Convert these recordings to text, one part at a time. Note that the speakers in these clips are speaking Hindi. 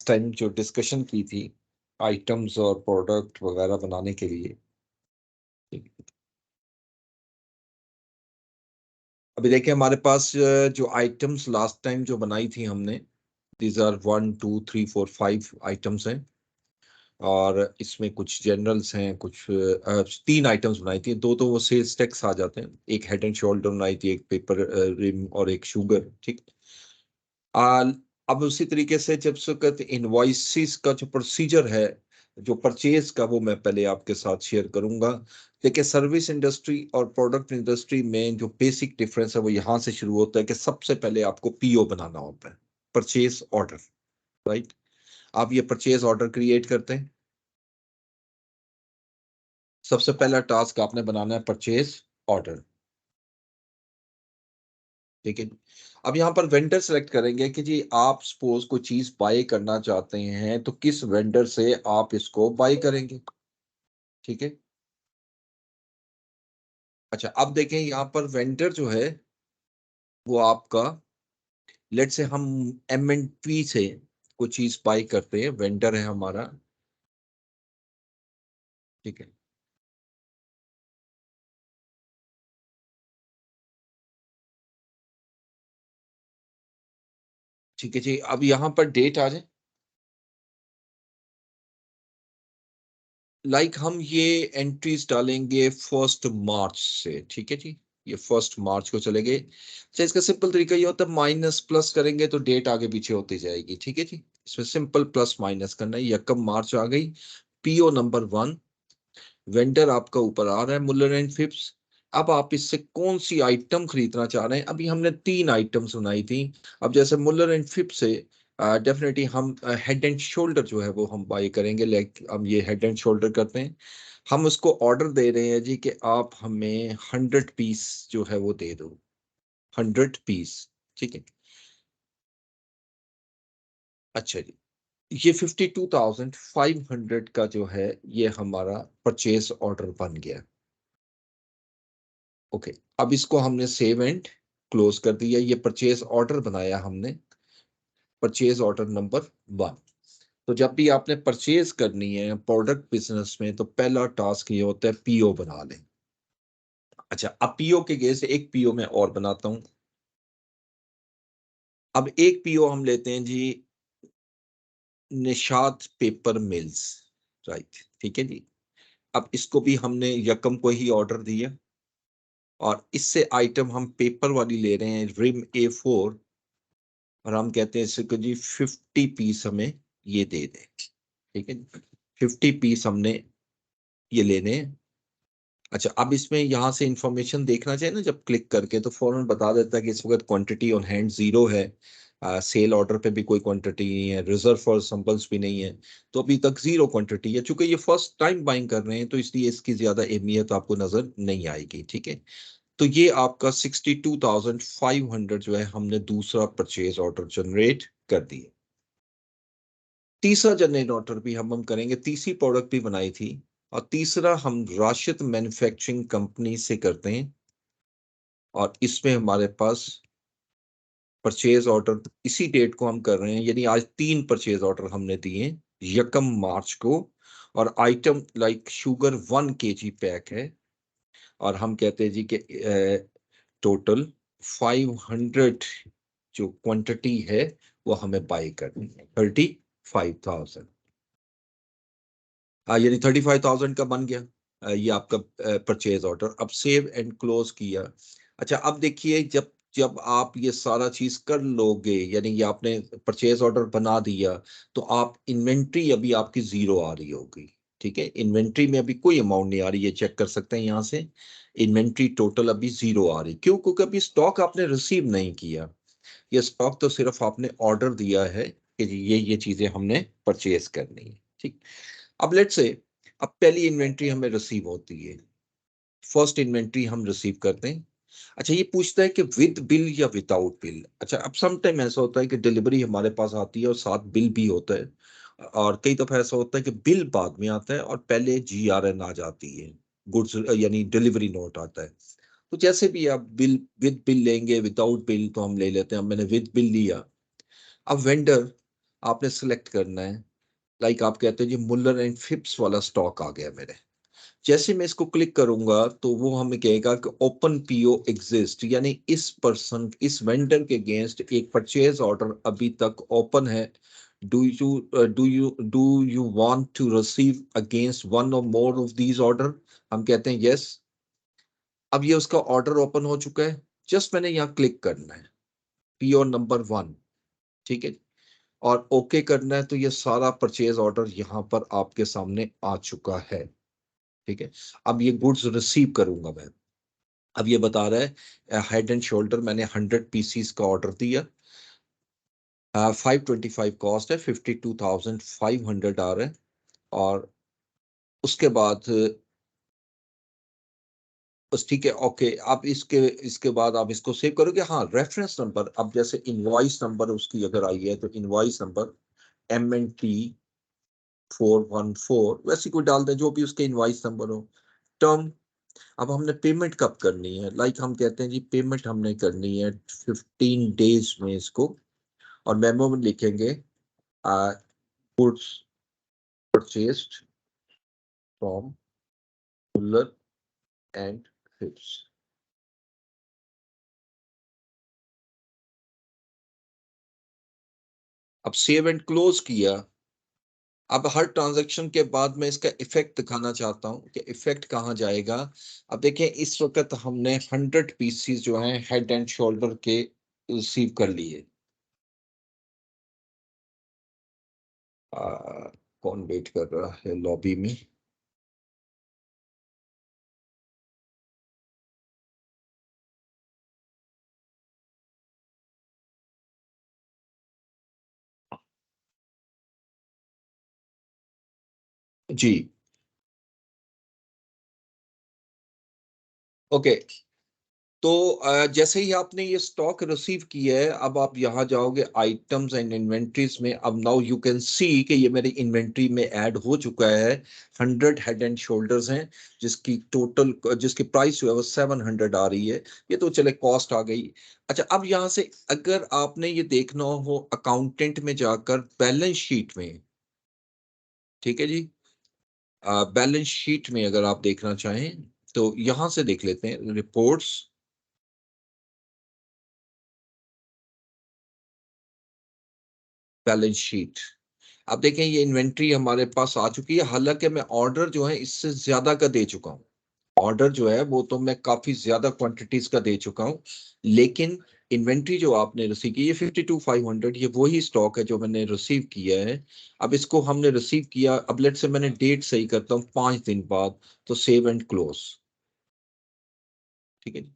टाइम जो डिस्कशन की थी आइटम्स और प्रोडक्ट वगैरह बनाने के लिए। अभी देखिए हमारे पास जो आइटम्स लास्ट टाइम जो बनाई थी हमने, दीज आर 1 2 3 4 5 आइटम्स हैं। और इसमें कुछ जनरल्स हैं, कुछ 3 आइटम्स बनाई थी। दो तो वो सेल्स टैक्स आ जाते हैं, एक हेड एंड शोल्डर बनाई थी, एक पेपर रिम और एक शुगर। ठीक। आ, अब उसी तरीके से जब सुकत इनवॉइसिस का जो प्रोसीजर है, जो परचेज का, वो मैं पहले आपके साथ शेयर करूंगा। देखिए सर्विस इंडस्ट्री और प्रोडक्ट इंडस्ट्री में जो बेसिक डिफरेंस है वो यहाँ से शुरू होता है कि सबसे पहले आपको पीओ बनाना होता है, परचेज ऑर्डर। राइट। आप ये परचेज ऑर्डर क्रिएट करते हैं। सबसे पहला टास्क आपने बनाना है परचेज ऑर्डर। ठीक है। अब यहाँ पर वेंडर सेलेक्ट करेंगे कि जी आप सपोज कोई चीज बाय करना चाहते हैं तो किस वेंडर से आप इसको बाय करेंगे। ठीक है। अच्छा, अब देखें यहाँ पर वेंडर जो है वो आपका, लेट से हम एम एंड पी से कोई चीज बाय करते हैं, वेंडर है हमारा। ठीक है। ठीक है जी, अब यहाँ पर डेट आ जाए। हम ये एंट्रीज डालेंगे 1 मार्च से। ठीक है जी। ये 1 मार्च को चलेंगे। अच्छा, इसका सिंपल तरीका ये होता है, माइनस प्लस करेंगे तो डेट आगे पीछे होती जाएगी। ठीक है जी। इसमें सिंपल प्लस माइनस करना है। 1 मार्च आ गई। PO नंबर 1, वेंडर आपका ऊपर आ रहा है मुल्लर एंड फिप्स। अब आप इससे कौन सी आइटम खरीदना चाह रहे हैं। अभी हमने 3 आइटम्स बनाई थी। अब जैसे मुल्लर एंड फिप्स से डेफिनेटली हम हेड एंड शोल्डर जो है वो हम बाय करेंगे। लाइक हम ये हेड एंड शोल्डर करते हैं। हम उसको ऑर्डर दे रहे हैं जी कि आप हमें 100 पीस जो है वो दे दो, 100 पीस। ठीक है। अच्छा जी, ये 52,500 का जो है ये हमारा परचेज ऑर्डर बन गया। ओके। अब इसको हमने सेव एंड क्लोज कर दिया। ये परचेज ऑर्डर बनाया हमने, परचेज ऑर्डर नंबर 1। तो जब भी आपने परचेज करनी है प्रोडक्ट बिजनेस में तो पहला टास्क ये होता है पीओ बना लें। अच्छा, अब पीओ के गेस एक पीओ मैं और बनाता हूं। अब एक पीओ हम लेते हैं जी, निशात पेपर मिल्स। राइट। ठीक है जी। अब इसको भी हमने यकम को ही ऑर्डर दिया और इससे आइटम हम पेपर वाली ले रहे हैं, रिम A4। और हम कहते हैं इससे कि जी 50 पीस हमें ये दे दें। ठीक है। 50 पीस हमने ये लेने हैं। अच्छा, अब इसमें यहाँ से इंफॉर्मेशन देखना चाहिए ना, जब क्लिक करके तो फौरन बता देता है कि इस वक्त क्वांटिटी ऑन हैंड 0 है। सेल ऑर्डर पे भी कोई क्वांटिटी नहीं है, रिजर्व फॉर सैंपल्स भी नहीं है। तो अभी तक 0 क्वांटिटी है। चूंकि ये फर्स्ट टाइम बाइंग कर रहे हैं तो इसलिए इसकी ज्यादा अहमियत आपको नजर नहीं आएगी। ठीक है। तो ये आपका 62,500 जो है हमने दूसरा परचेज ऑर्डर जनरेट कर दिया। तीसरा जनरल ऑर्डर भी हम करेंगे, तीसरी प्रोडक्ट भी बनाई थी। और तीसरा हम राशिद मैन्युफैक्चरिंग कंपनी से करते हैं। और इसमें हमारे पास परचेज ऑर्डर इसी डेट को हम कर रहे हैं, यानी आज 3 परचेज ऑर्डर हमने दिए 1 मार्च को। और item like sugar 1 kg pack है। और हम कहते हैं जी कि टोटल 500 जो क्वांटिटी है वो हमें बाय करनी है, 35,000। यानी 35,000 का बन गया। ये आपका परचेज ऑर्डर। अब सेव एंड क्लोज किया। अच्छा, अब देखिए जब जब आप ये सारा चीज कर लोगे, यानी ये आपने परचेज ऑर्डर बना दिया, तो आप इन्वेंट्री अभी आपकी 0 आ रही होगी। ठीक है। इन्वेंट्री में अभी कोई अमाउंट नहीं आ रही, ये चेक कर सकते हैं यहाँ से। इन्वेंट्री टोटल अभी 0 आ रही, क्यों? क्योंकि अभी स्टॉक आपने रिसीव नहीं किया। ये स्टॉक तो सिर्फ आपने ऑर्डर दिया है कि जी ये चीजें हमने परचेज करनी है। ठीक। अब लेट से, अब पहली इन्वेंट्री हमें रिसीव होती है, फर्स्ट इन्वेंट्री हम रिसीव करते हैं। अच्छा, ये पूछता है कि विद बिल या विदाउट बिल। अच्छा, अब सम टाइम ऐसा होता है कि डिलीवरी हमारे पास आती है और साथ बिल भी होता है। और कई दफा ऐसा होता है कि बिल बाद में आता है और पहले GRN आ जाती है, गुड्स यानी डिलीवरी नोट आता है। तो जैसे भी आप बिल विद बिल लेंगे, विदाउट बिल तो हम ले लेते हैं। अब मैंने विद बिल लिया। अब वेंडर आपने सिलेक्ट करना है। लाइक आप कहते हैं जी मुल्लर एंड फिप्स वाला स्टॉक आ गया मेरे। जैसे मैं इसको क्लिक करूंगा तो वो हमें कहेगा कि ओपन पीओ एग्जिस्ट, यानी इस पर्सन इस वेंडर के अगेंस्ट एक परचेज ऑर्डर अभी तक ओपन है। Do you want to receive against one or more of these order. हम कहते हैं यस। अब ये उसका ऑर्डर ओपन हो चुका है। जस्ट मैंने यहाँ क्लिक करना है, पीओ नंबर 1। ठीक है, और ओके करना है तो ये सारा परचेज ऑर्डर यहाँ पर आपके सामने आ चुका है। ठीक है, अब ये गुड्स रिसीव करूंगा मैं। अब ये बता रहा है हेड एंड शोल्डर मैंने 100 पीसीस का ऑर्डर दिया। 525 कॉस्ट है, 52,500 आ रहा है। और उसके बाद बस ठीक है, ओके। आप इसके इसके बाद आप इसको सेव करोगे। हाँ, रेफरेंस नंबर, अब जैसे इनवॉइस नंबर उसकी अगर आई है तो इनवॉइस नंबर MNT 414 वैसे कोई डाल दें, जो भी उसके इनवॉइस नंबर हो। टर्म, अब हमने पेमेंट कब करनी है? लाइक हम कहते हैं जी पेमेंट हमने करनी है 15 डेज में इसको। और मेमो में लिखेंगे goods purchased from Muller and Phipps. अब सेव एंड क्लोज किया। अब हर ट्रांजैक्शन के बाद मैं इसका इफेक्ट दिखाना चाहता हूँ कि इफेक्ट कहाँ जाएगा। अब देखिए इस वक्त हमने 100 पीसीस जो हैं हेड एंड शोल्डर के रिसीव कर लिए। कौन वेट कर रहा है लॉबी में? जी, ओके। तो जैसे ही आपने ये स्टॉक रिसीव किया है, अब आप यहाँ जाओगे आइटम्स एंड इन्वेंट्रीज में। अब नाउ यू कैन सी कि ये मेरी इन्वेंट्री में ऐड हो चुका है। 100 हेड एंड शोल्डर्स हैं, जिसकी प्राइस जो है वो 700 आ रही है। ये तो चले कॉस्ट आ गई। अच्छा, अब यहाँ से अगर आपने ये देखना हो अकाउंटेंट में जाकर बैलेंस शीट में, ठीक है जी, बैलेंस शीट में अगर आप देखना चाहें तो यहां से देख लेते हैं रिपोर्ट्स, बैलेंस शीट। अब देखें ये इन्वेंट्री हमारे पास आ चुकी है। हालांकि मैं ऑर्डर जो है इससे ज्यादा का दे चुका हूँ। ऑर्डर जो है वो तो मैं काफी ज्यादा क्वांटिटीज का दे चुका हूँ। लेकिन इन्वेंट्री जो आपने रिसीव की, ये 52,500, ये वही स्टॉक है जो मैंने रिसीव किया है। अब इसको हमने रिसीव किया, अब लेट से मैंने डेट सही करता हूँ 5 दिन बाद, तो सेव एंड क्लोज। ठीक है जी।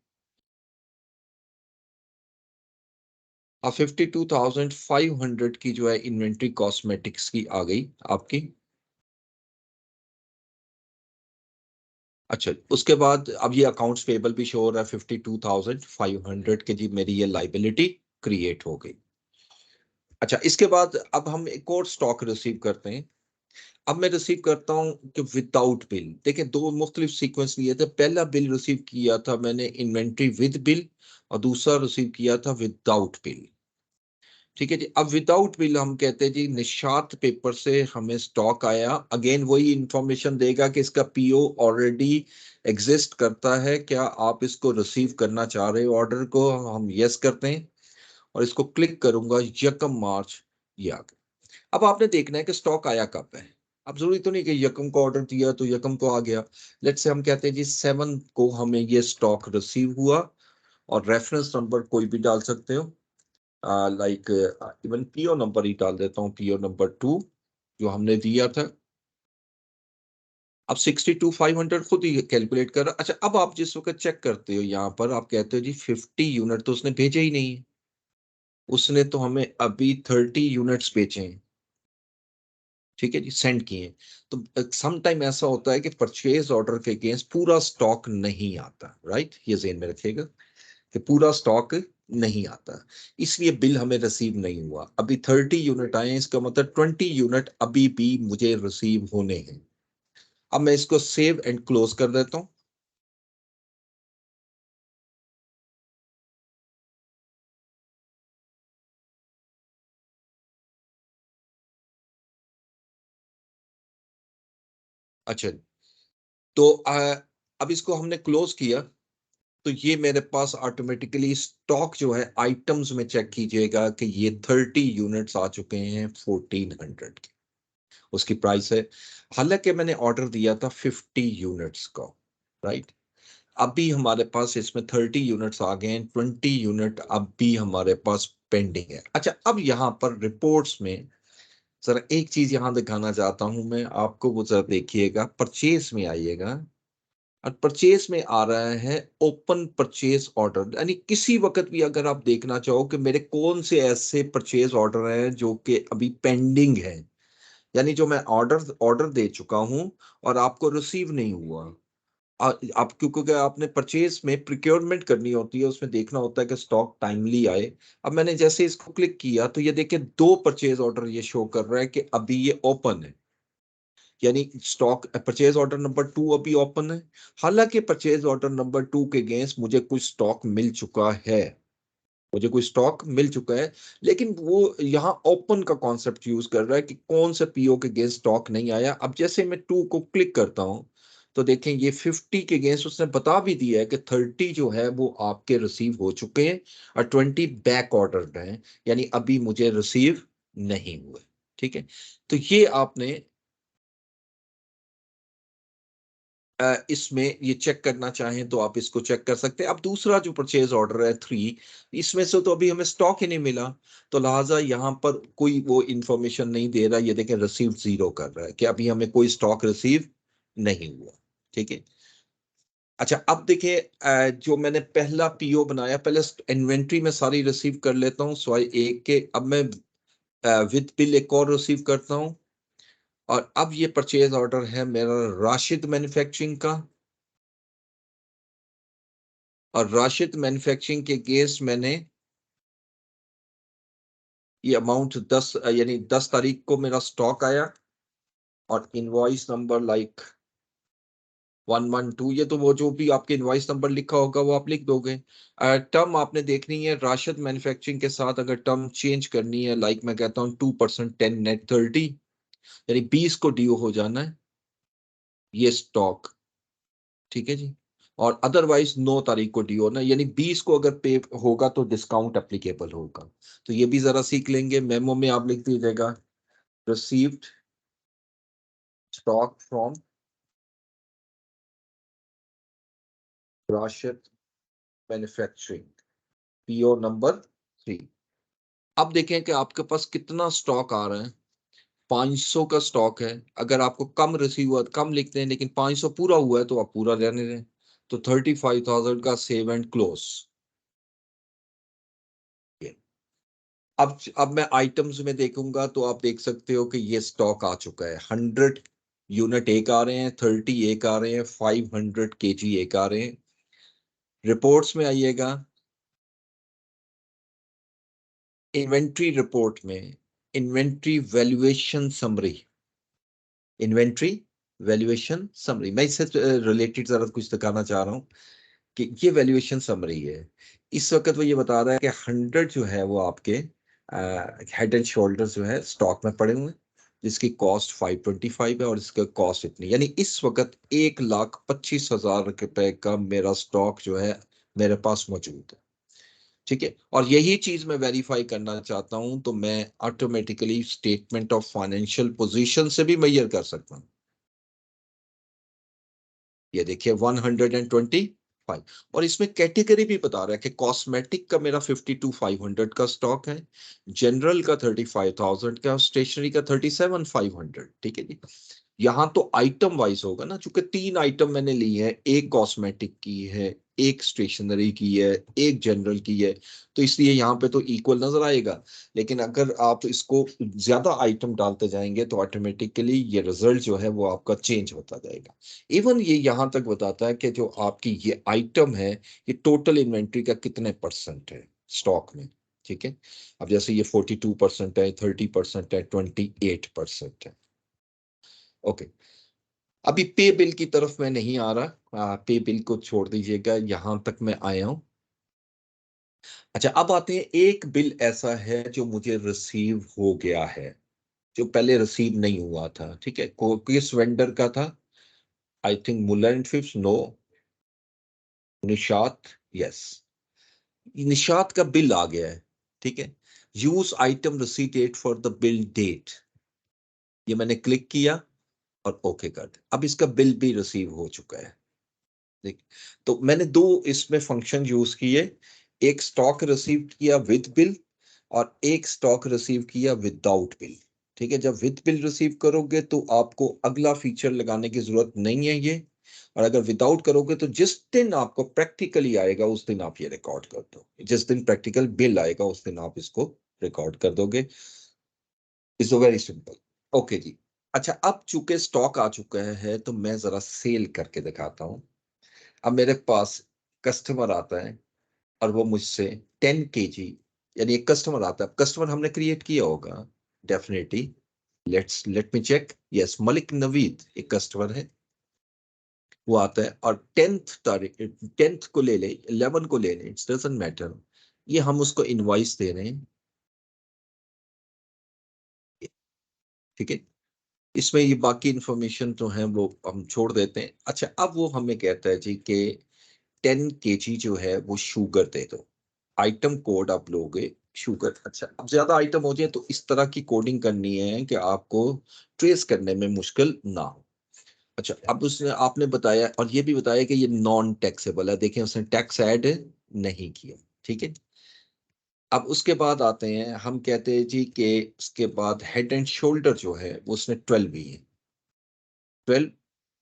अब 52,500 की जो है इन्वेंट्री कॉस्मेटिक्स की आ गई आपकी। अच्छा, उसके बाद अब ये अकाउंट्स पेबल भी शो हो रहा है 52,500 के जी, मेरी ये लाइबिलिटी क्रिएट हो गई। अच्छा, इसके बाद अब हम एक और स्टॉक रिसीव करते हैं। अब मैं रिसीव करता हूँ कि विदाउट बिल। देखिए दो मुख्तलिफ सीक्वेंस लिए थे। पहला बिल रिसीव किया था मैंने इन्वेंट्री विद बिल, और दूसरा रिसीव किया था विदाउट बिल। ठीक है जी। अब विदाउट बिल हम कहते हैं जी निशात पेपर से हमें स्टॉक आया। अगेन वही इंफॉर्मेशन देगा कि इसका पीओ ऑलरेडी एग्जिस्ट करता है, क्या आप इसको रिसीव करना चाह रहे हो ऑर्डर को। हम यस करते हैं और इसको क्लिक करूंगा, 1 मार्च ये आ गया। अब आपने देखना है कि स्टॉक आया कब है। अब जरूरी तो नहीं कि यकम को ऑर्डर दिया तो यकम को आ गया। लेट्स से हम कहते हैं जी 7 को हमें ये स्टॉक रिसीव हुआ। और रेफरेंस नंबर कोई भी डाल सकते हो, लाइक इवन पीओ नंबर ही डाल देता हूँ, PO नंबर 2 जो हमने दिया था। अब 62,500 खुद ही कैलकुलेट कर रहा। अच्छा, अब आप जिस वक्त चेक करते हो यहाँ पर आप कहते हो जी 50 यूनिट तो उसने भेजे ही नहीं है। उसने तो हमें अभी 30 यूनिट्स बेचे हैं। ठीक है जी, सेंड किए हैं। तो सम टाइम ऐसा होता है कि परचेज ऑर्डर के अगेंस्ट पूरा स्टॉक नहीं आता। राइट, ये ज़हन में रखिएगा कि पूरा स्टॉक नहीं आता, इसलिए बिल हमें रिसीव नहीं हुआ। अभी 30 यूनिट आए हैं, इसका मतलब 20 यूनिट अभी भी मुझे रिसीव होने हैं। अब मैं इसको सेव एंड क्लोज कर देता हूं। अच्छा, तो अब इसको हमने क्लोज किया, तो ये मेरे पास ऑटोमेटिकली स्टॉक जो है आइटम्स में चेक कीजिएगा कि ये 30 यूनिट्स आ चुके हैं 1400 के, उसकी प्राइस है। हालांकि मैंने ऑर्डर दिया था 50 यूनिट्स का, राइट। अभी हमारे पास इसमें 30 यूनिट्स आ गए हैं, 20 यूनिट अब भी हमारे पास पेंडिंग है। अच्छा, अब यहाँ पर रिपोर्ट्स में जरा एक चीज यहां दिखाना चाहता हूं मैं आपको, वो जरा देखिएगा, परचेज में आइएगा, और परचेज में आ रहा है ओपन परचेज ऑर्डर, यानी किसी वक्त भी अगर आप देखना चाहो कि मेरे कौन से ऐसे परचेज ऑर्डर हैं जो कि अभी पेंडिंग है, यानी जो मैं ऑर्डर ऑर्डर दे चुका हूं और आपको रिसीव नहीं हुआ। आप क्योंकि आपने परचेज में प्रिक्योरमेंट करनी होती है, उसमें देखना होता है कि स्टॉक टाइमली आए। अब मैंने जैसे इसको क्लिक किया तो ये देखिए 2 परचेज ऑर्डर ये शो कर रहा है कि अभी ये ओपन है, यानी स्टॉक परचेज ऑर्डर नंबर 2 अभी ओपन है। हालांकि परचेज ऑर्डर नंबर 2 के अगेंस्ट मुझे कुछ स्टॉक मिल चुका है, मुझे कोई स्टॉक मिल चुका है, लेकिन वो यहाँ ओपन का कॉन्सेप्ट यूज कर रहा है कि कौन सा पीओ के अगेंस्ट स्टॉक नहीं आया। अब जैसे मैं 2 को क्लिक करता हूं तो देखें ये 50 के अगेंस्ट उसने बता भी दिया है कि 30 जो है वो आपके रिसीव हो चुके हैं और 20 बैक ऑर्डर हैं, यानी अभी मुझे रिसीव नहीं हुए। ठीक है, तो ये आपने इसमें ये चेक करना चाहें तो आप इसको चेक कर सकते हैं। अब दूसरा जो परचेज ऑर्डर है 3, इसमें से तो अभी हमें स्टॉक ही नहीं मिला, तो लिहाजा यहाँ पर कोई वो इंफॉर्मेशन नहीं दे रहा। ये देखें रिसीव 0 कर रहा है कि अभी हमें कोई स्टॉक रिसीव नहीं हुआ। ठीक है, अच्छा अब देखिए जो मैंने पहला पीओ बनाया, पहले इन्वेंट्री में सारी रिसीव कर लेता हूँ सॉरी एक के, अब मैं विद बिल एक और रिसीव करता हूँ। और अब ये परचेज ऑर्डर है मेरा राशिद मैन्युफैक्चरिंग का, और राशिद मैन्युफैक्चरिंग के केस मैंने ये अमाउंट 10 यानी 10 तारीख को मेरा स्टॉक आया, और इनवॉइस नंबर लाइक 112, ये तो वो जो भी आपके इनवॉइस नंबर लिखा होगा वो आप लिख दोगे। टर्म आपने देखनी है राशिद मैन्युफैक्चरिंग के साथ, अगर टर्म चेंज करनी है लाइक मैं कहता हूँ 2% 10 नेट 30, यानी 20 को ड्यू हो जाना है ये स्टॉक। ठीक है जी, और अदरवाइज 9 तारीख को ड्यू होना, यानी 20 को अगर पे होगा तो डिस्काउंट एप्लीकेबल होगा। तो ये भी जरा सीख लेंगे। मेमो में आप लिख दीजिएगा received stock from Rashid manufacturing, PO number 3। अब देखें कि आपके पास कितना स्टॉक आ रहा है। 500 का स्टॉक है, अगर आपको कम रिसीव हुआ कम लिखते हैं, लेकिन 500 पूरा हुआ है तो आप पूरा रहने दें। तो 35,000 का सेव एंड क्लोज। अब मैं आइटम्स में देखूंगा तो आप देख सकते हो कि ये स्टॉक आ चुका है। 100 यूनिट एक आ रहे हैं, 30 एक आ रहे हैं, 500 kg एक आ रहे हैं। रिपोर्ट्स में आइएगा, इन्वेंट्री रिपोर्ट में inventory valuation summary, inventory valuation summary, मैं इससे रिलेटेड जरा कुछ दिखाना चाह रहा हूँ कि ये वैल्यूएशन समरी है। इस वक्त वो ये बता रहा है कि 100 जो है वो आपके हेड एंड शोल्डर्स जो है स्टॉक में पड़े हुए हैं, जिसकी कॉस्ट 525 है और इसका कॉस्ट इतनी, यानी इस वक्त 1,25,000 रुपए का मेरा स्टॉक जो है मेरे पास मौजूद है। ठीक है, और यही चीज मैं वेरीफाई करना चाहता हूं तो मैं automatically statement of financial position से भी मेजर कर सकता हूं। ये देखिए 125, और इसमें कैटेगरी भी बता रहा है कि कॉस्मेटिक का मेरा 52,500 का स्टॉक है, जनरल का 35,000 का, स्टेशनरी का 37,500। ठीक है जी, यहाँ तो आइटम वाइज होगा ना, चूंकि 3 आइटम मैंने ली है, एक कॉस्मेटिक की है, एक स्टेशनरी की है, एक जनरल की है, तो इसलिए यहाँ पे तो इक्वल नजर आएगा। लेकिन अगर आप इसको ज्यादा आइटम डालते जाएंगे तो ऑटोमेटिकली ये रिजल्ट जो है वो आपका चेंज होता जाएगा। इवन ये यहाँ तक बताता है कि जो आपकी ये आइटम है ये टोटल इन्वेंट्री का कितने परसेंट है स्टॉक में। ठीक है, अब जैसे ये 42% है, 30% है, 28% है। ओके, अभी पे बिल की तरफ मैं नहीं आ रहा, पे बिल को छोड़ दीजिएगा, यहां तक मैं आया हूं। अच्छा, अब आते हैं एक बिल ऐसा है जो मुझे रिसीव हो गया है, जो पहले रिसीव नहीं हुआ था। ठीक है, किस वेंडर का था, आई थिंक मुल्ला एंड फिफ्स, नो। निशात, यस। निशात का बिल आ गया है, ठीक है। Use item receipt date for the bill date, ये मैंने क्लिक किया और ओके कर दिया। अब इसका बिल भी रिसीव हो चुका है, देख। तो मैंने दो इसमें फंक्शन यूज किए, एक स्टॉक रिसीव किया विद बिल और एक स्टॉक रिसीव किया विदाउट बिल। ठीक है, जब विद बिल रिसीव करोगे तो आपको अगला फीचर लगाने की जरूरत नहीं है ये, और अगर विदाउट करोगे तो जिस दिन आपको प्रैक्टिकली आएगा उस दिन आप ये रिकॉर्ड कर दो, जिस दिन प्रैक्टिकल बिल आएगा उस दिन आप इसको रिकॉर्ड कर दोगे। It's very simple. ओके जी। अच्छा, अब चूंकि स्टॉक आ चुका है तो मैं जरा सेल करके दिखाता हूं। अब मेरे पास कस्टमर आता है और वो मुझसे 10 kg, यानी एक कस्टमर आता है, कस्टमर हमने क्रिएट किया होगा definitely. Let me check, yes, Malik Naveed एक कस्टमर है। वो आता है और 10th तारीख, 10th को ले ले, 11 को ले ले, इट्स डजंट मैटर। ये हम उसको इनवॉइस दे रहे हैं, ठीक है। इसमें ये बाकी इंफॉर्मेशन तो है वो हम छोड़ देते हैं। अच्छा, अब वो हमें कहता है जी कि 10 kg जो है वो शुगर दे दो, आइटम कोड आप लोगे शुगर। अच्छा, अब ज्यादा आइटम हो जाए तो इस तरह की कोडिंग करनी है कि आपको ट्रेस करने में मुश्किल ना हो। अच्छा, अब उसने आपने बताया और ये भी बताया कि ये नॉन टैक्सेबल है, देखें उसने टैक्स ऐड नहीं किया, ठीक है। अब उसके बाद आते हैं, हम कहते हैं जी कि उसके बाद हेड एंड शोल्डर जो है वो उसने 12 भी है, 12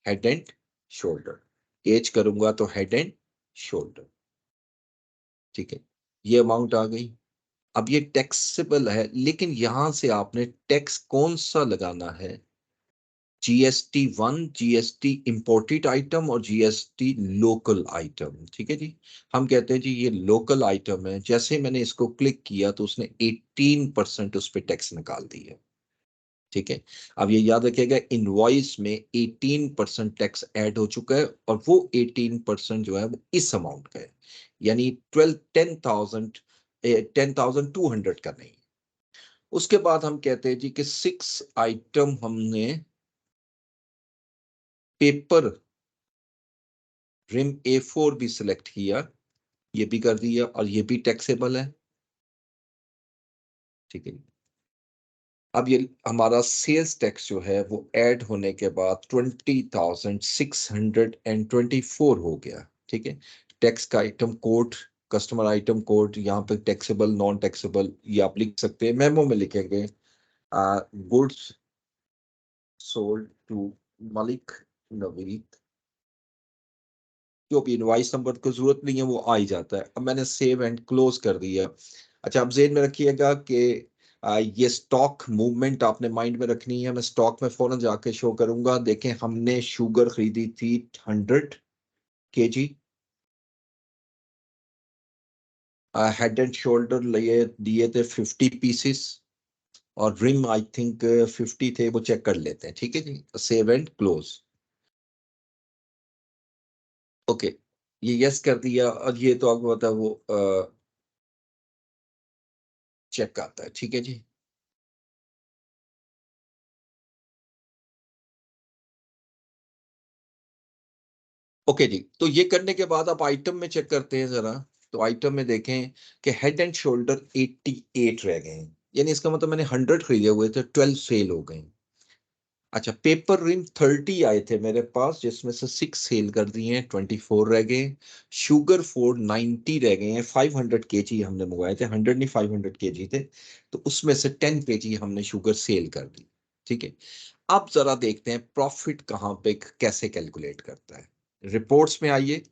हेड एंड शोल्डर। एज करूंगा तो हेड एंड शोल्डर, ठीक है। ये अमाउंट आ गई। अब ये टैक्सेबल है, लेकिन यहां से आपने टैक्स कौन सा लगाना है, GST 1, GST इंपोर्टेड आइटम और GST लोकल आइटम, ठीक है जी। हम कहते हैं जी ये लोकल आइटम है, जैसे मैंने इसको क्लिक किया तो उसने 18% उस पर टैक्स निकाल दी है, ठीक है। अब ये याद रखिएगा, इनवॉइस में 18% टैक्स ऐड हो चुका है और वो 18% जो है वो इस अमाउंट का है, यानी 10,200 का नहीं। उसके बाद हम कहते हैं जी कि 6 आइटम हमने पेपर रिम A4 भी सिलेक्ट किया, ये भी कर दिया और ये भी टैक्सेबल है, ठीक है। अब ये हमारा सेल्स टैक्स जो है वो ऐड होने के बाद 20,624 हो गया, ठीक है। टैक्स का item code, customer item code, यहाँ पे टैक्सेबल नॉन टैक्सेबल ये आप लिख सकते हैं, मेमो में लिखेंगे goods sold to Malik Naveed, जो भी इनवाइस नंबर की जरूरत नहीं है वो आ ही जाता है। अब मैंने सेव एंड क्लोज कर दिया। अच्छा, अब जेन में रखिएगा कि ये स्टॉक मूवमेंट आपने माइंड में रखनी है। मैं स्टॉक में फौरन जाके शो करूंगा। देखें, हमने शुगर खरीदी थी 100 kg, हेड एंड शोल्डर लिए दिए थे 50 पीसेस, और रिम आई थिंक 50 थे, वो चेक कर लेते हैं, ठीक है जी। Save and close, okay. ये यस कर दिया और ये तो आपको पता है वो चेक आता है, ठीक है जी। ओके जी, तो ये करने के बाद आप आइटम में चेक करते हैं जरा। तो आइटम में देखें कि हेड एंड शोल्डर 88 रह गए हैं, यानी इसका मतलब मैंने 100 खरीदे हुए थे, 12 सेल हो गए। अच्छा, पेपर रिम 30 आए थे मेरे पास, जिसमें से 6 सेल कर दिए हैं, 24 रह गए। शुगर फोर्ड 90 रह गए हैं, 500 kg हमने मंगवाए थे, 100 नहीं 500 kg थे, तो उसमें से 10 kg हमने शुगर सेल कर दी, ठीक है। अब जरा देखते हैं प्रॉफिट कहाँ पे कैसे कैलकुलेट करता है। रिपोर्ट्स में आइए,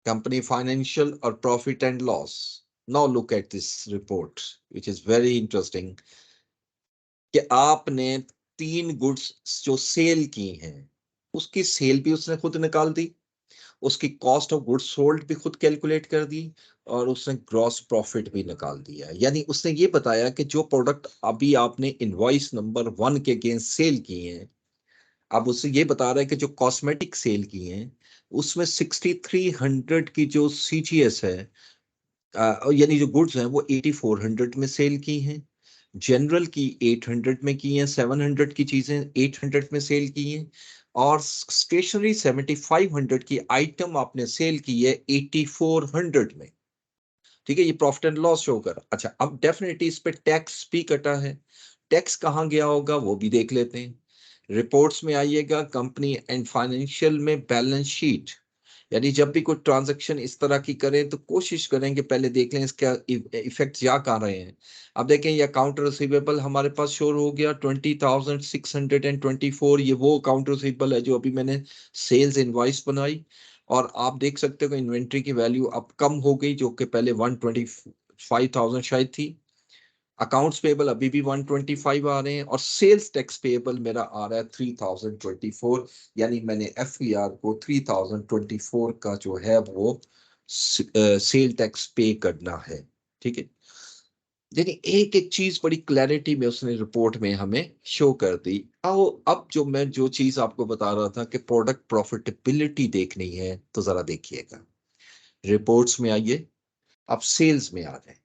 company financial or profit and loss. Now look at this report, which is very interesting, कि आपने 3 गुड्स जो सेल की हैं उसकी सेल भी उसने खुद निकाल दी, उसकी कॉस्ट ऑफ गुड्स सोल्ड भी खुद कैलकुलेट कर दी, और उसने ग्रॉस प्रॉफिट भी निकाल दिया। यानी उसने ये बताया कि जो प्रोडक्ट अभी आपने इनवॉइस नंबर 1 के अगेंस्ट सेल किए हैं, अब उससे ये बता रहा है कि जो कॉस्मेटिक सेल की हैं उसमें 6300 की जो CGS है, यानी जो गुड्स हैं वो 8400 में सेल की हैं, जनरल की 800 में की हैं, 700 की चीजें 800 में सेल की हैं, और स्टेशनरी 7500 की आइटम आपने सेल की है 8400 में। ठीक है, ये प्रॉफिट एंड लॉस शो कर। अच्छा, अब डेफिनेटली इस पे टैक्स भी कटा है। टैक्स कहाँ गया होगा वो भी देख लेते हैं। रिपोर्ट्स में आइएगा, कंपनी एंड फाइनेंशियल में बैलेंस शीट, यानी जब भी कोई ट्रांजैक्शन इस तरह की करें तो कोशिश करें कि पहले देख लें इसका इफेक्ट जा कहाँ रहे हैं। अब देखें, ये अकाउंट रिसीवेबल हमारे पास शो हो गया 20,624। ये वो अकाउंट रिसीवेबल है जो अभी मैंने सेल्स इनवॉइस बनाई। और आप देख सकते हो कि इन्वेंट्री की वैल्यू अब कम हो गई, जो कि पहले 125,000 शायद थी। अकाउंट्स पेबल अभी भी 125 आ रहे हैं, और सेल्स टैक्स पेबल मेरा आ रहा है 3024। यानी मैंने एफईआर को 3024 का जो है वो सेल टैक्स पे करना है। ठीक है, यानी एक एक चीज बड़ी क्लैरिटी में उसने रिपोर्ट में हमें शो कर दी। आओ, अब जो चीज आपको बता रहा था कि प्रोडक्ट प्रॉफिटेबिलिटी देखनी है, तो जरा देखिएगा, रिपोर्ट्स में आइए, अब सेल्स में आ जाए।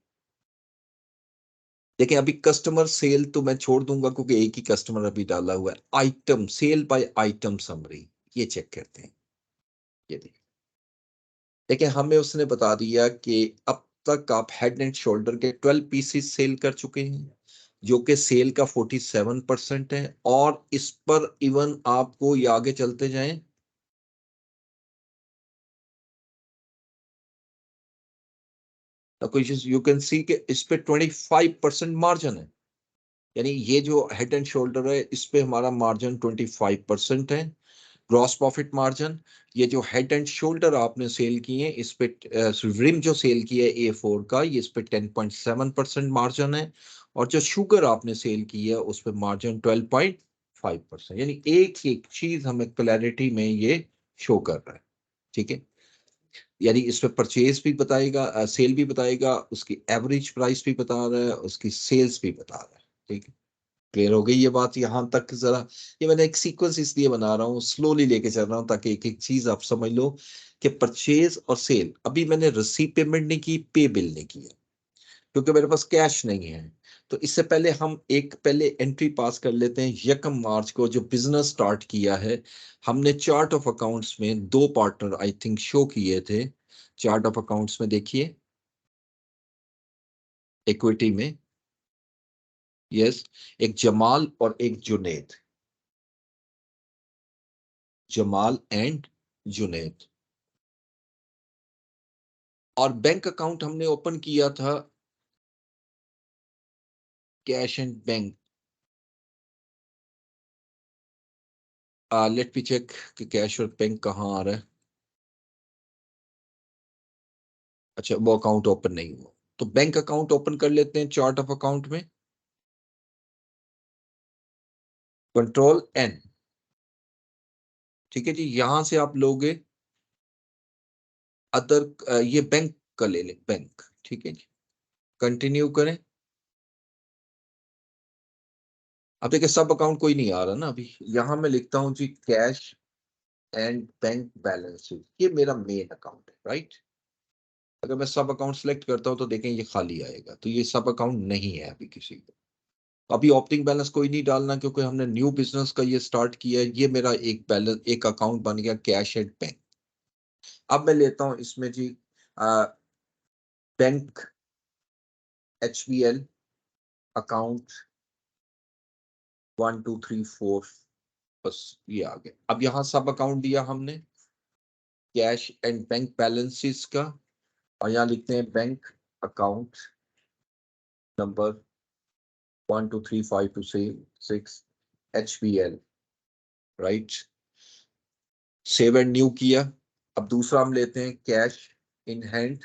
देखिए, अभी कस्टमर सेल तो मैं छोड़ दूंगा क्योंकि एक ही कस्टमर अभी डाला हुआ है। Item sale by item summary, ये चेक करते हैं। ये देखिए, देखिए हमें उसने बता दिया कि अब तक आप हेड एंड शोल्डर के 12 पीसेस सेल कर चुके हैं, जो कि सेल का 47% है। और इस पर इवन आपको ये आगे चलते जाएं, तो यू कैन सी कि इस पे 25% मार्जिन है। यानी ये जो हेड एंड शोल्डर है, इस पे हमारा मार्जिन 25% है, ग्रॉस प्रॉफिट मार्जिन। ये जो हेड एंड शोल्डर आपने सेल किए, इस पे रिम जो सेल किया है A4 का, ये इस पे 10.7% मार्जिन है। और जो शुगर आपने सेल की है, उस पे मार्जिन 12.5%। यानी एक एक चीज हमें क्लैरिटी में ये शो कर रहा है। ठीक है, यानी इस पे परचेज भी बताएगा, सेल भी बताएगा, उसकी एवरेज प्राइस भी बता रहा है, उसकी सेल्स भी बता रहा है। ठीक है, क्लियर हो गई ये बात यहां तक? जरा, ये मैंने एक सीक्वेंस इसलिए बना रहा हूँ, स्लोली लेके चल रहा हूँ ताकि एक एक चीज आप समझ लो कि परचेज और सेल। अभी मैंने रिसीव पेमेंट नहीं की, पे बिल नहीं किया, क्योंकि मेरे पास कैश नहीं है। तो इससे पहले हम एक पहले एंट्री पास कर लेते हैं। 1 मार्च को जो बिजनेस स्टार्ट किया है, हमने चार्ट ऑफ अकाउंट्स में दो पार्टनर आई थिंक शो किए थे। चार्ट ऑफ अकाउंट्स में देखिए, इक्विटी में, यस, एक जमाल और एक जुनेद, जमाल एंड जुनेद। और बैंक अकाउंट हमने ओपन किया था cash and bank. Let me check कि कैश और बैंक कहाँ आ रहा है। अच्छा, वो अकाउंट ओपन नहीं हुआ, तो बैंक अकाउंट ओपन कर लेते हैं चार्ट ऑफ अकाउंट में। Ctrl+N। ठीक है जी, यहां से आप लोगे अदर, ये बैंक का ले लें, बैंक। ठीक है जी, कंटिन्यू करें। अब देखिए, सब अकाउंट कोई नहीं आ रहा ना अभी। यहां मैं लिखता हूं जी, कैश एंड बैंक बैलेंस, ये मेरा मेन अकाउंट है, राइट। अगर मैं सब अकाउंट सेलेक्ट करता हूं तो देखें ये खाली आएगा, तो ये सब अकाउंट नहीं है अभी किसी को। अभी ओपनिंग बैलेंस कोई नहीं डालना, क्योंकि हमने न्यू बिजनेस का ये स्टार्ट किया है। ये मेरा एक बैलेंस, एक अकाउंट बन गया कैश एंड बैंक। अब मैं लेता हूं इसमें जी बैंक HBL अकाउंट 1 2 3 4, बस ये आ गया। अब यहाँ सब अकाउंट दिया हमने कैश एंड बैंक बैलेंसेस का, और यहाँ लिखते हैं bank account number 1 2 3 5 2 6 HBL, right. Save and new किया। अब दूसरा हम लेते हैं कैश इन हैंड,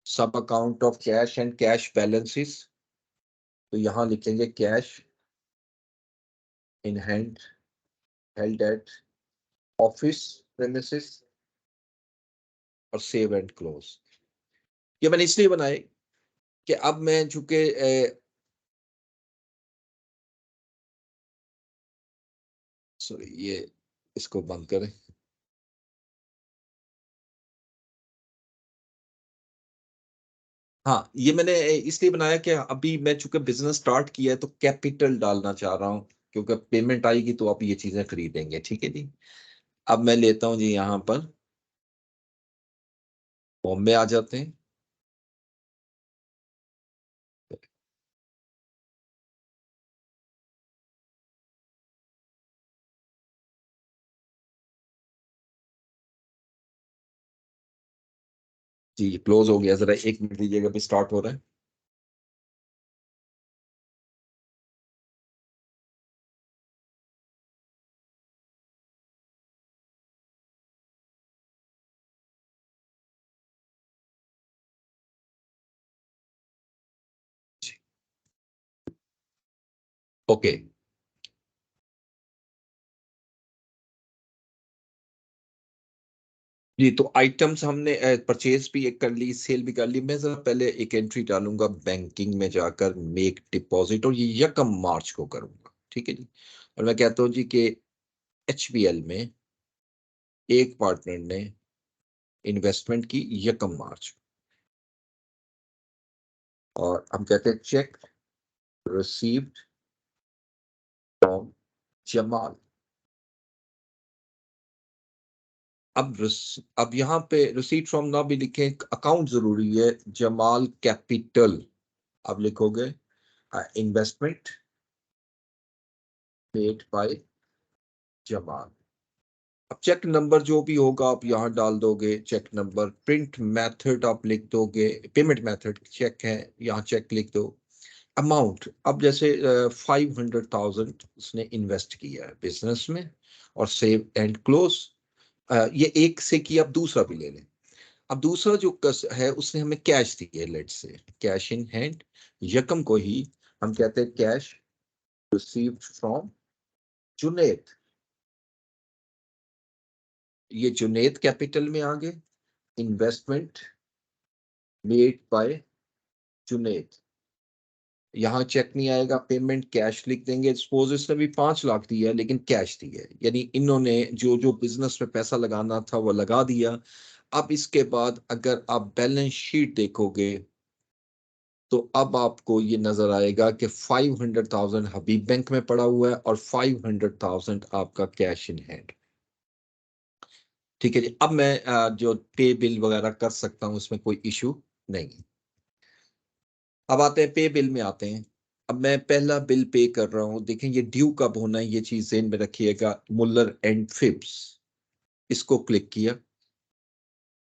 सब account of cash and cash balances. तो यहां लिखेंगे cash in hand held at office premises, और सेव एंड क्लोज। ये मैंने इसलिए बनाए कि अब मैं चूंकि सॉरी, ये इसको बंद करें। हाँ, ये मैंने इसलिए बनाया कि अभी मैं चूंकि बिजनेस स्टार्ट किया है तो कैपिटल डालना चाह रहा हूँ क्योंकि पेमेंट आएगी तो आप ये चीजें खरीदेंगे। ठीक है जी। अब मैं लेता हूं जी, यहाँ पर फॉर्म में आ जाते हैं। जी क्लोज हो गया, जरा 1 मिनट दीजिएगा, अभी स्टार्ट हो रहा है। ओके जी, तो आइटम्स हमने परचेज भी एक कर ली, सेल भी कर ली। मैं जरा पहले एक एंट्री डालूंगा बैंकिंग में जाकर, मेक डिपॉजिट, और ये 1 मार्च को करूंगा। ठीक है जी। और मैं कहता हूँ जी कि HBL में एक पार्टनर ने इन्वेस्टमेंट की 1 मार्च, और हम कहते हैं चेक रिसीव्ड फ्रॉम जमाल। अब यहाँ पे रिसीट फ्रॉम ना भी लिखें, अकाउंट जरूरी है, जमाल कैपिटल। अब लिखोगे इन्वेस्टमेंट मेड बाय जमाल। अब चेक नंबर जो भी होगा आप यहाँ डाल दोगे, चेक नंबर। प्रिंट मेथड आप लिख दोगे, पेमेंट मेथड चेक है, यहाँ चेक लिख दो। अमाउंट, अब जैसे 500,000 उसने इन्वेस्ट किया है बिजनेस में, और सेव एंड क्लोज। ये एक से किया, अब दूसरा भी ले लें। अब दूसरा जो कस है, उसने हमें कैश दी है, लेट से कैश इन हैंड, यकम को ही हम कहते हैं कैश रिसीव्ड फ्रॉम जुनेद। ये जुनेद कैपिटल में आ गए, इन्वेस्टमेंट मेड बाय जुनेद। यहाँ चेक नहीं आएगा, पेमेंट कैश लिख देंगे। सपोज इसने भी 5 लाख दिया है, लेकिन कैश दी है, यानी इन्होंने जो जो बिजनेस में पैसा लगाना था वो लगा दिया। अब इसके बाद अगर आप बैलेंस शीट देखोगे, तो अब आपको ये नजर आएगा कि 500,000 हबीब बैंक में पड़ा हुआ है, और 500,000 आपका कैश इन हैंड। ठीक है जी। अब मैं जो पे बिल वगैरह कर सकता हूं, उसमें कोई इशू नहीं है। अब आते हैं पे बिल में आते हैं। अब मैं पहला बिल पे कर रहा हूं, देखें ये ड्यू कब होना है, ये चीज ज़हन में रखिएगा। मुल्लर एंड फिब्स, इसको क्लिक किया,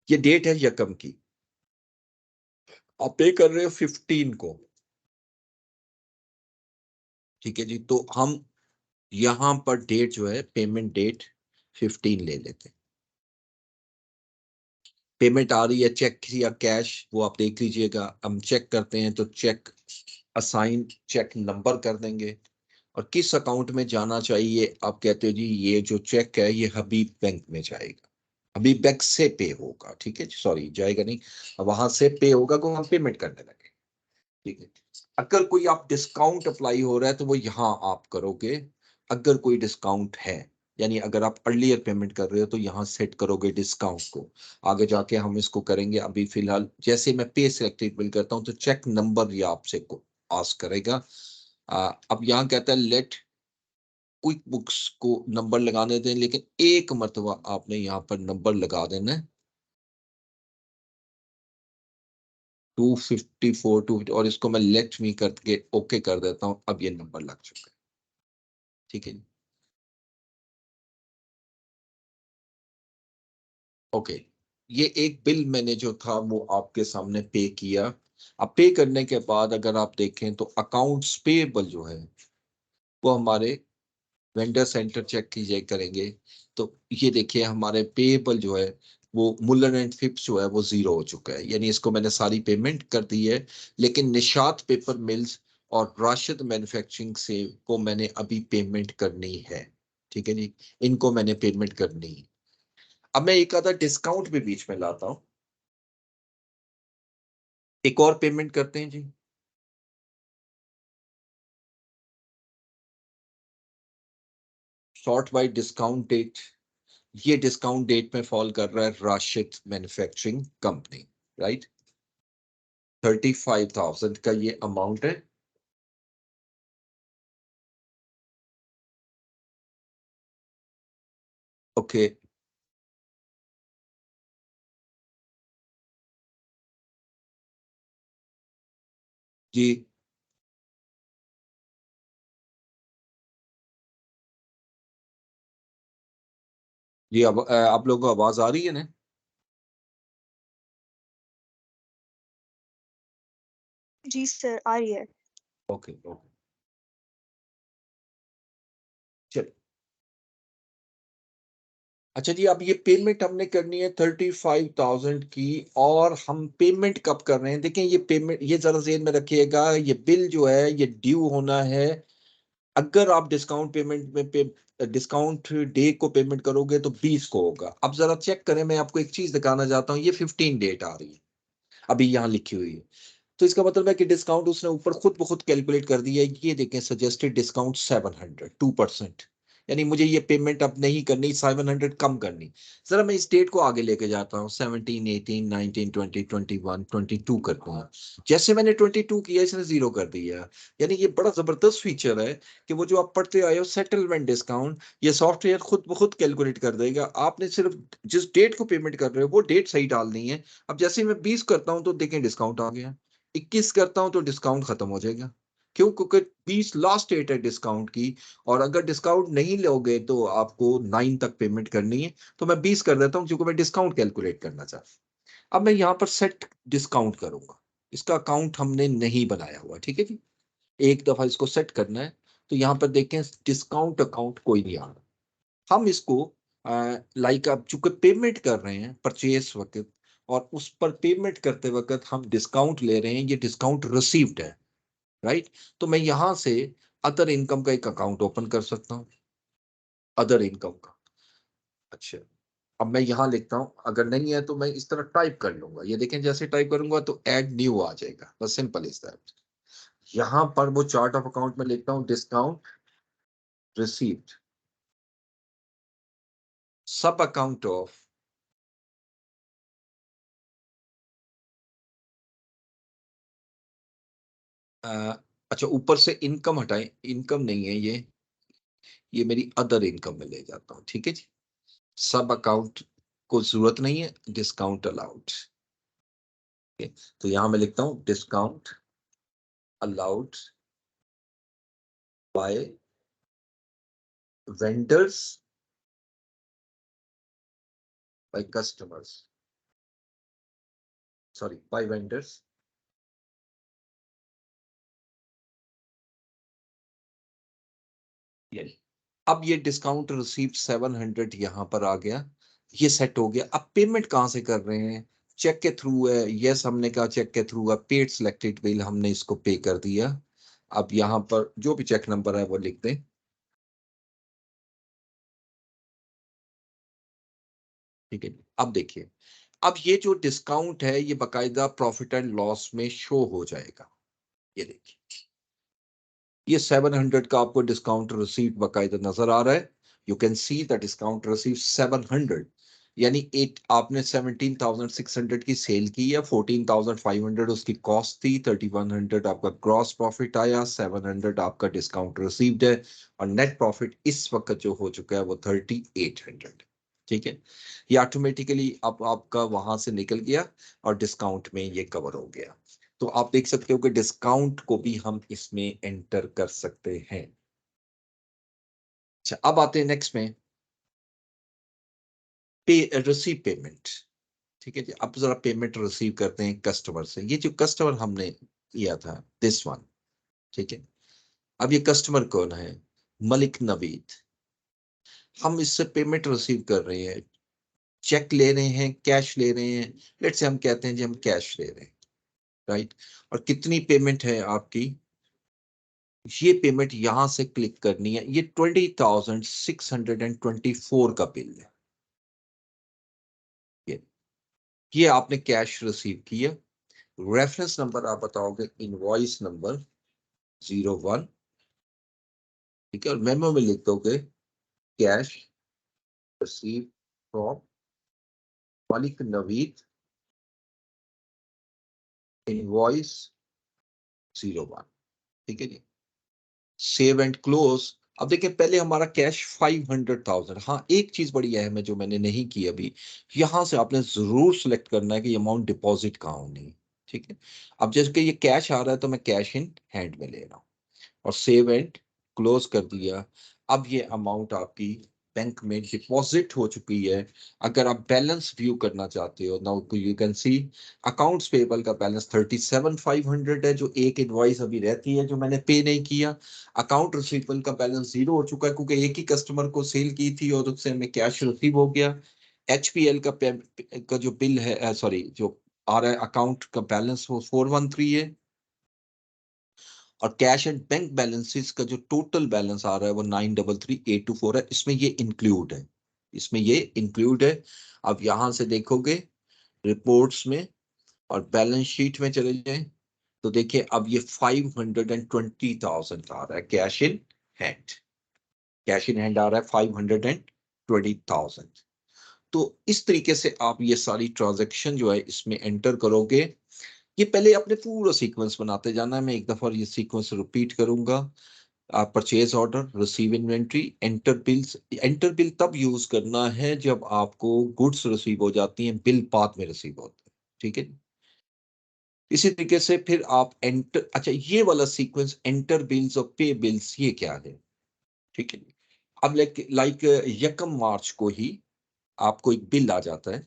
ये डेट है यकम की, आप पे कर रहे हो 15 को। ठीक है जी, तो हम यहां पर डेट जो है, पेमेंट डेट 15 ले लेते हैं। पेमेंट आ रही है चेक या कैश, वो आप देख लीजिएगा। हम चेक करते हैं तो चेक असाइन चेक नंबर कर देंगे, और किस अकाउंट में जाना चाहिए, आप कहते हो जी ये जो चेक है ये हबीब बैंक में जाएगा, हबीब बैंक से पे होगा। ठीक है, सॉरी जाएगा नहीं, वहां से पे होगा को हम पेमेंट करने लगे। ठीक है, अगर कोई आप डिस्काउंट अप्लाई हो रहा है तो वो यहाँ आप करोगे, अगर कोई डिस्काउंट है, यानी अगर आप अर्लियर पेमेंट कर रहे हो तो यहाँ सेट करोगे डिस्काउंट को। आगे जाके हम इसको करेंगे, अभी फिलहाल जैसे मैं पे सिलेक्टेड बिल करता हूँ तो चेक नंबर ये आपसे को आस्क करेगा। अब यहाँ कहता है लेट क्विक बुक्स को नंबर लगाने दें, लेकिन एक मरतबा आपने यहाँ पर नंबर लगा देना है, 254 और इसको मैं लेट मी करके ओके कर देता हूँ। अब ये नंबर लग चुका है। ठीक है, ओके। ये एक बिल मैंने जो था वो आपके सामने पे किया। अब पे करने के बाद अगर आप देखें तो अकाउंट्स पेएबल जो है वो हमारे वेंडर सेंटर चेक कीजिए करेंगे, तो ये देखिए हमारे पेएबल जो है वो मुल्लन एंड फिप्स जो है वो जीरो हो चुका है, यानी इसको मैंने सारी पेमेंट कर दी है। लेकिन निशात पेपर मिल्स और राशिद मैन्युफैक्चरिंग से को मैंने अभी पेमेंट करनी है। ठीक है जी, इनको मैंने पेमेंट करनी है। अब मैं एक आधा डिस्काउंट भी बीच में लाता हूँ, एक और पेमेंट करते हैं जी। सॉर्ट बाय डिस्काउंट डेट, ये डिस्काउंट डेट में फॉल कर रहा है राशिद मैन्युफैक्चरिंग कंपनी, राइट। 35,000 का ये अमाउंट है। ओके जी जी। अब आप लोगों को आवाज आ रही है ना? जी सर, आ रही है। Okay okay. चलिए। अच्छा जी, अब ये पेमेंट हमने करनी है 35,000 की। और हम पेमेंट कब कर रहे हैं? देखें, ये पेमेंट, ये जरा जेहन में रखिएगा, ये बिल जो है ये ड्यू होना है। अगर आप डिस्काउंट पेमेंट में डिस्काउंट डे को पेमेंट करोगे तो 20 को होगा। अब जरा चेक करें, मैं आपको एक चीज दिखाना चाहता हूँ। ये 15 डेट आ रही है, अभी यहाँ लिखी हुई है। तो इसका मतलब है कि डिस्काउंट उसने ऊपर खुद ब खुद कैलकुलेट कर दिया है। ये देखें, सजेस्टेड डिस्काउंट 700, 2%। यानी मुझे ये पेमेंट अब नहीं करनी, 700 कम करनी। जरा मैं इस डेट को आगे लेके जाता हूँ, 17, 18, 19, 20, 21, 22 करते हैं। जैसे मैंने 22 किया, इसने जीरो कर दिया। यानी ये बड़ा जबरदस्त फीचर है कि वो जो आप पढ़ते आए हो, सेटलमेंट डिस्काउंट, ये सॉफ्टवेयर खुद ब खुद कैलकुलेट कर देगा। आपने सिर्फ जिस डेट को पेमेंट कर रहे हो वो डेट सही डालनी है। अब जैसे ही मैं 20 करता हूं तो देखें डिस्काउंट आ गया। 21 करता हूं तो डिस्काउंट खत्म हो जाएगा। क्यों? क्योंकि 20 लास्ट डेट है डिस्काउंट की। और अगर डिस्काउंट नहीं लोगे तो आपको 9 तक पेमेंट करनी है। तो मैं 20 कर देता हूं क्योंकि मैं डिस्काउंट कैलकुलेट करना चाहता हूं। अब मैं यहां पर सेट डिस्काउंट करूंगा। इसका अकाउंट हमने नहीं बनाया हुआ, ठीक है जी। एक दफा इसको सेट करना है। तो यहां पर देखें, डिस्काउंट अकाउंट कोई नहीं आ रहा। हम इसको लाइक आप चूंकि पेमेंट कर रहे हैं परचेस वक्त, और उस पर पेमेंट करते वक्त हम डिस्काउंट ले रहे हैं, ये डिस्काउंट रिसीव्ड है, राइट। तो मैं यहां से अदर इनकम का एक अकाउंट ओपन कर सकता हूं, अदर इनकम का। अच्छा, अब मैं यहां लिखता हूं। अगर नहीं है तो मैं इस तरह टाइप कर लूंगा। ये देखें, जैसे टाइप करूंगा तो ऐड न्यू आ जाएगा, बस सिंपल इज दैट। यहां पर वो चार्ट ऑफ अकाउंट में लिखता हूं डिस्काउंट रिसीव्ड, सब अकाउंट ऑफ। अच्छा, ऊपर से इनकम हटाएं, इनकम नहीं है ये मेरी अदर इनकम में ले जाता हूं, ठीक है जी। सब अकाउंट को जरूरत नहीं है, डिस्काउंट अलाउड। तो यहां मैं लिखता हूं discount allowed by vendors, by customers, sorry, by vendors. ये अब ये डिस्काउंट रिसीव 700 यहां पर आ गया। ये सेट हो गया। अब पेमेंट कहां से कर रहे हैं? चेक के थ्रू है। यस, हमने कहा चेक के थ्रू है। पेड सिलेक्टेड बिल, हमने इसको पे कर दिया। अब यहां पर जो भी चेक नंबर है वो लिख दें, ठीक है। अब देखिए, अब ये जो डिस्काउंट है ये बकायदा प्रॉफिट एंड लॉस में शो हो जाएगा। ये देखिए, ये 700 का आपको डिस्काउंट रिसीव बकायदा नजर आ रहा है। You can see the discount receive 700। यानी एट, आपने 17,600 की सेल की है, 14,500 उसकी कॉस्ट थी, 3,100 आपका ग्रॉस प्रॉफिट आया, 700 आपका डिस्काउंट रिसीव्ड है। और नेट प्रॉफिट इस वक्त जो हो चुका है वो 3,800, ठीक है। ये ऑटोमेटिकली अब आपका वहां से निकल गया और डिस्काउंट में ये कवर हो गया। तो आप देख सकते हो कि डिस्काउंट को भी हम इसमें एंटर कर सकते हैं। अच्छा, अब आते हैं नेक्स्ट में, पे रिसीव पेमेंट। ठीक है जी। अब जरा पेमेंट रिसीव करते हैं कस्टमर से। ये जो कस्टमर हमने किया था, दिस वन, ठीक है। अब ये कस्टमर कौन है? मलिक नवीद। हम इससे पेमेंट रिसीव कर रहे हैं, चेक ले रहे हैं, कैश ले रहे हैं। लेट्स से हम कहते हैं जी हम कैश ले रहे हैं, राइट। और कितनी पेमेंट है आपकी? ये पेमेंट यहां से क्लिक करनी है। ये 20,624 का बिल है। ये ये आपने कैश रिसीव किया। रेफरेंस नंबर आप बताओगे, इनवॉइस नंबर 01, ठीक है। और मेमो में लिख दोगे कैश रिसीव फ्रॉम मालिक नवीद, इनवॉइस 01, ठीक है जी। Save and close. अब देखिए पहले हमारा कैश 500,000। हाँ, एक चीज बड़ी अहम है जो मैंने नहीं की अभी, यहां से आपने जरूर सिलेक्ट करना है कि अमाउंट डिपॉजिट कहाँ होनी है। ठीक है, अब जैसे कि ये कैश आ रहा है तो मैं कैश इन हैंड में ले रहा हूँ और सेव एंड क्लोज कर दिया। अब ये अमाउंट आपकी बैंक में डिपॉजिट हो चुकी है। अगर आप बैलेंस व्यू करना चाहते हो, now you can see accounts payable का बैलेंस 37,500 है, जो एक इनवॉइस अभी रहती है जो मैंने पे नहीं किया। अकाउंट रिसीवेबल का बैलेंस 0 हो चुका है क्योंकि एक ही कस्टमर को सेल की थी और उससे हमें कैश रिसीव हो गया। एचपीएल का जो बिल है, सॉरी, जो आ रहा है अकाउंट का बैलेंस वो 413 है। और कैश एंड बैंक बैलेंसेस का जो टोटल बैलेंस आ रहा है वो 933,824 है। इसमें ये इंक्लूड है, इसमें ये इंक्लूड है। अब यहां से देखोगे रिपोर्ट्स में और बैलेंस शीट में चले जाएं तो देखिए अब ये 520,000 आ रहा है cash in hand. Cash in hand आ रहा है 520,000। तो इस तरीके से आप ये सारी ट्रांजैक्शन जो है इसमें एंटर करोगे। ये पहले अपने पूरा सीक्वेंस बनाते जाना है, मैं एक दफा ये सीक्वेंस रिपीट करूंगा। आप purchase order, receive inventory, enter bills. Enter bill तब यूज करना है जब आपको गुड्स रिसीव हो जाती हैं, बिल बाद में रिसीव होते हैं। ठीक है, इसी तरीके से फिर आप एंटर, अच्छा ये वाला सीक्वेंस एंटर बिल्स और पे बिल्स ये क्या है। ठीक है, अब लाइक यकम मार्च को ही आपको एक बिल आ जाता है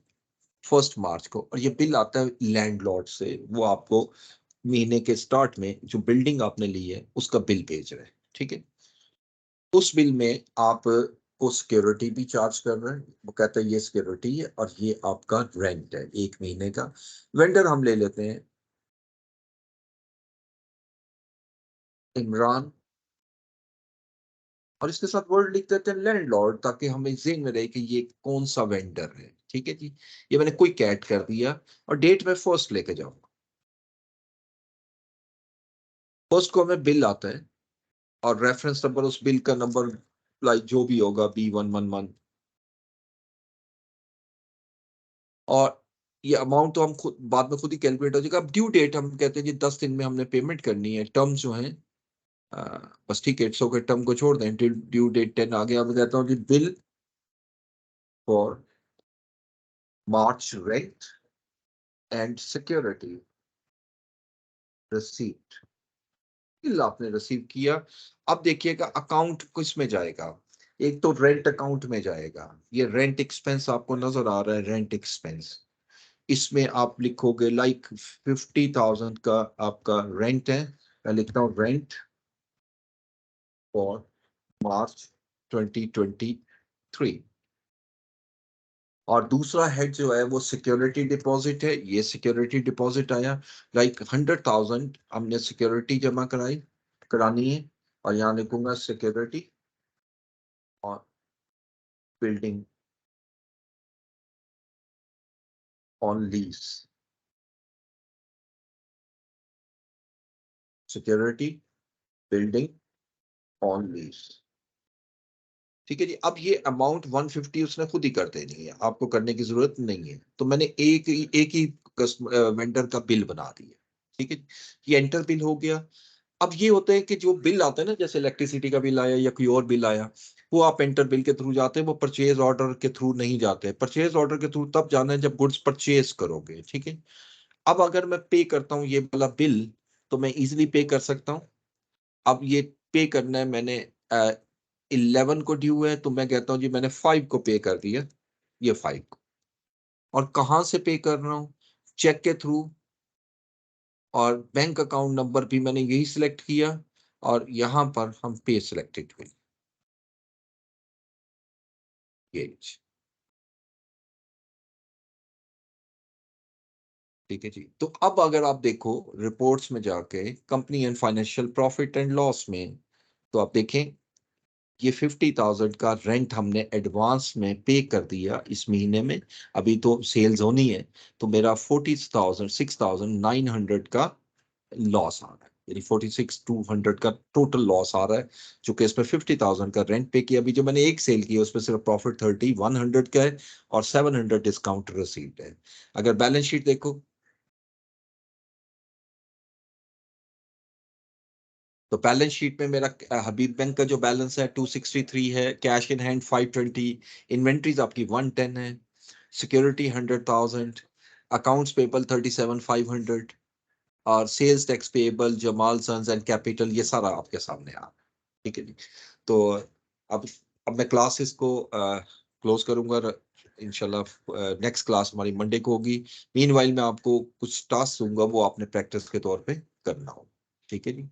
1 मार्च को, और ये बिल आता है लैंडलॉर्ड से। वो आपको महीने के स्टार्ट में जो बिल्डिंग आपने ली है उसका बिल भेज रहे हैं। ठीक है, उस बिल में आप को सिक्योरिटी भी चार्ज कर रहे हैं। वो कहता है ये सिक्योरिटी है और ये आपका रेंट है 1 महीने का। वेंडर हम ले लेते हैं इमरान, और इसके साथ वर्ड लिख देते हैं लैंडलॉर्ड, ताकि हमें जेन में रहे कि ये कौन सा वेंडर है। ठीक है जी, ये मैंने क्विक ऐड कर दिया और डेट में फर्स्ट लेके जाऊंगा। फर्स्ट को हमें बिल आता है और रेफरेंस नंबर उस बिल का नंबर, लाइक जो भी होगा B111। और ये अमाउंट तो हम खुद बाद में खुद ही कैलकुलेट हो जाएगा। अब ड्यू डेट हम कहते हैं जी 10 दिन में हमने पेमेंट करनी है। टर्म्स जो है बस ठीक है, 100 के टर्म को छोड़ दें, ड्यू डेट 10 आ गया। मैं कहता हूँ जी bill for March rent and security receipt. Bill आपने रिसीव किया। अब देखिएगा अकाउंट किस में जाएगा। एक तो रेंट अकाउंट में जाएगा। ये रेंट एक्सपेंस आपको नजर आ रहा है, रेंट एक्सपेंस। इसमें आप लिखोगे लाइक 50,000 का आपका रेंट है। मैं लिखता हूँ रेंट फॉर मार्च 2023। और दूसरा हेड जो है वो सिक्योरिटी डिपॉजिट है। ये सिक्योरिटी डिपॉजिट आया लाइक 100,000 हमने सिक्योरिटी जमा करानी है। और यहाँ लिखूंगा सिक्योरिटी और building on lease. Security building on lease. ठीक है जी, अब ये अमाउंट 150 उसने खुद ही कर देनी है, आपको करने की जरूरत नहीं है। तो मैंने एक ही वेंडर का बिल बना दिया। ठीक है, ये एंटर बिल हो गया। अब ये होता है कि जो बिल आता है ना, जैसे इलेक्ट्रिसिटी का बिल आया या कोई और बिल आया, वो आप एंटर बिल के थ्रू जाते हैं, वो परचेज ऑर्डर के थ्रू नहीं जाते। परचेज ऑर्डर के थ्रू तब जाना है जब गुड्स परचेज करोगे। ठीक है, अब अगर मैं पे करता हूँ ये वाला बिल तो मैं इजिली पे कर सकता हूँ। अब ये पे करना है मैंने 11 को ड्यू है, तो मैं कहता हूँ जी मैंने 5 को पे कर दिया, ये 5 को। और कहाँ से पे कर रहा हूँ, चेक के थ्रू। और बैंक अकाउंट नंबर भी मैंने यही सिलेक्ट किया और यहाँ पर हम पे सिलेक्टेड हुए। ये ठीक है जी। तो अब अगर आप देखो रिपोर्ट्स में जाके company and financial profit and loss में, तो आप देखें ये 50,000 का रेंट हमने एडवांस में पे कर दिया इस महीने में। अभी तो सेल्स होनी है, तो मेरा 46,900 का लॉस आ रहा है, यानी 46,200 का टोटल लॉस आ रहा है। चूंकि इसमें 50,000 का रेंट पे किया, अभी जो मैंने एक सेल की है उसमें सिर्फ प्रॉफिट 30,100 का है और 700 डिस्काउंट रिसीव्ड है। अगर बैलेंस शीट देखो तो बैलेंस शीट में मेरा हबीब बैंक का जो बैलेंस है 263 है, कैश इन हैंड 520, इन्वेंट्रीज आपकी 110 है, सिक्योरिटी 100,000, अकाउंट्स पेबल 37,500 और sales tax payable Jamal sons and capital ये सारा आपके सामने आ रहा है। ठीक है जी। तो अब मैं क्लासेस को क्लोज करूंगा इंशाल्लाह। नेक्स्ट क्लास हमारी मंडे को होगी। मीनवाइल मैं आपको कुछ टास्क दूंगा, वो आपने प्रैक्टिस के तौर पे करना हो। ठीक है जी।